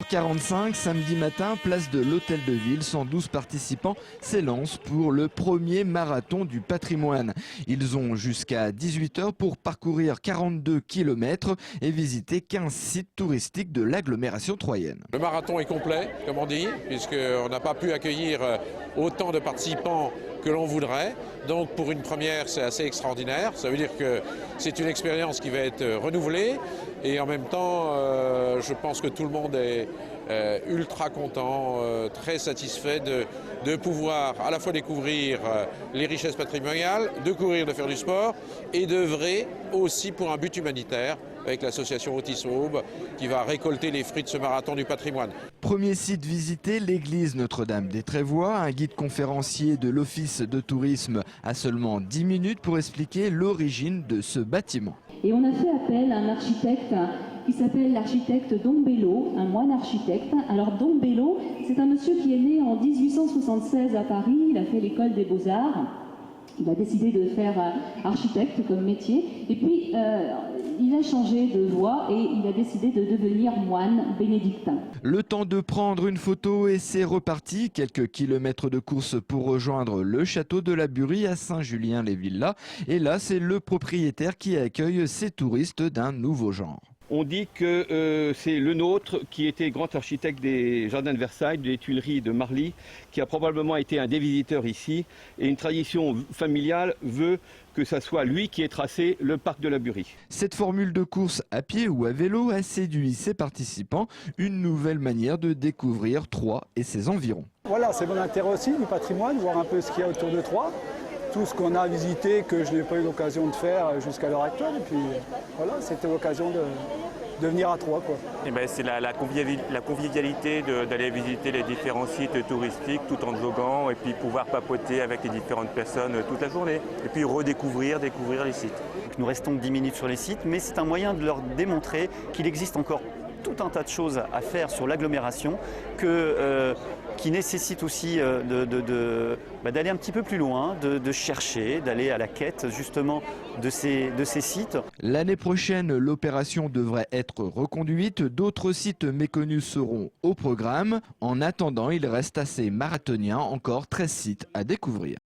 7h45, samedi matin, place de l'Hôtel de Ville, 112 participants s'élancent pour le premier marathon du patrimoine. Ils ont jusqu'à 18h pour parcourir 42 km et visiter 15 sites touristiques de l'agglomération troyenne. Le marathon est complet, comme on dit, puisqu'on n'a pas pu accueillir autant de participants que l'on voudrait. Donc pour une première, c'est assez extraordinaire. Ça veut dire que c'est une expérience qui va être renouvelée. Et en même temps, je pense que tout le monde est ultra content, très satisfait de pouvoir à la fois découvrir les richesses patrimoniales, de courir, de faire du sport et d'œuvrer aussi pour un but humanitaire avec l'association Autisme Aube qui va récolter les fruits de ce marathon du patrimoine. Premier site visité, l'église Notre-Dame des Trévois. Un guide conférencier de l'Office de tourisme a seulement 10 minutes pour expliquer l'origine de ce bâtiment. Et on a fait appel à un architecte qui s'appelle l'architecte Dom Bello, un moine architecte. Alors Dom Bello, c'est un monsieur qui est né en 1876 à Paris, il a fait l'école des Beaux-Arts. Il a décidé de faire architecte comme métier. Et puis, il a changé de voie et il a décidé de devenir moine bénédictin. Le temps de prendre une photo et c'est reparti. Quelques kilomètres de course pour rejoindre le château de la Burie à Saint-Julien-les-Villas. Et là, c'est le propriétaire qui accueille ces touristes d'un nouveau genre. On dit que c'est le nôtre qui était grand architecte des Jardins de Versailles, des Tuileries de Marly, qui a probablement été un des visiteurs ici. Et une tradition familiale veut que ce soit lui qui ait tracé le parc de la Burie. Cette formule de course à pied ou à vélo a séduit ses participants. Une nouvelle manière de découvrir Troyes et ses environs. Voilà, c'est mon intérêt aussi du patrimoine, voir un peu ce qu'il y a autour de Troyes. Tout ce qu'on a visité que je n'ai pas eu l'occasion de faire jusqu'à l'heure actuelle. Et puis voilà, c'était l'occasion de venir à Troyes, quoi. Et ben, c'est la convivialité d'aller visiter les différents sites touristiques tout en joguant et puis pouvoir papoter avec les différentes personnes toute la journée. Et puis découvrir les sites. Nous restons 10 minutes sur les sites, mais c'est un moyen de leur démontrer qu'il existe encore tout un tas de choses à faire sur l'agglomération qui nécessite aussi d'aller un petit peu plus loin, de chercher, d'aller à la quête justement de ces sites. L'année prochaine, l'opération devrait être reconduite. D'autres sites méconnus seront au programme. En attendant, il reste à ces marathoniens encore 13 sites à découvrir.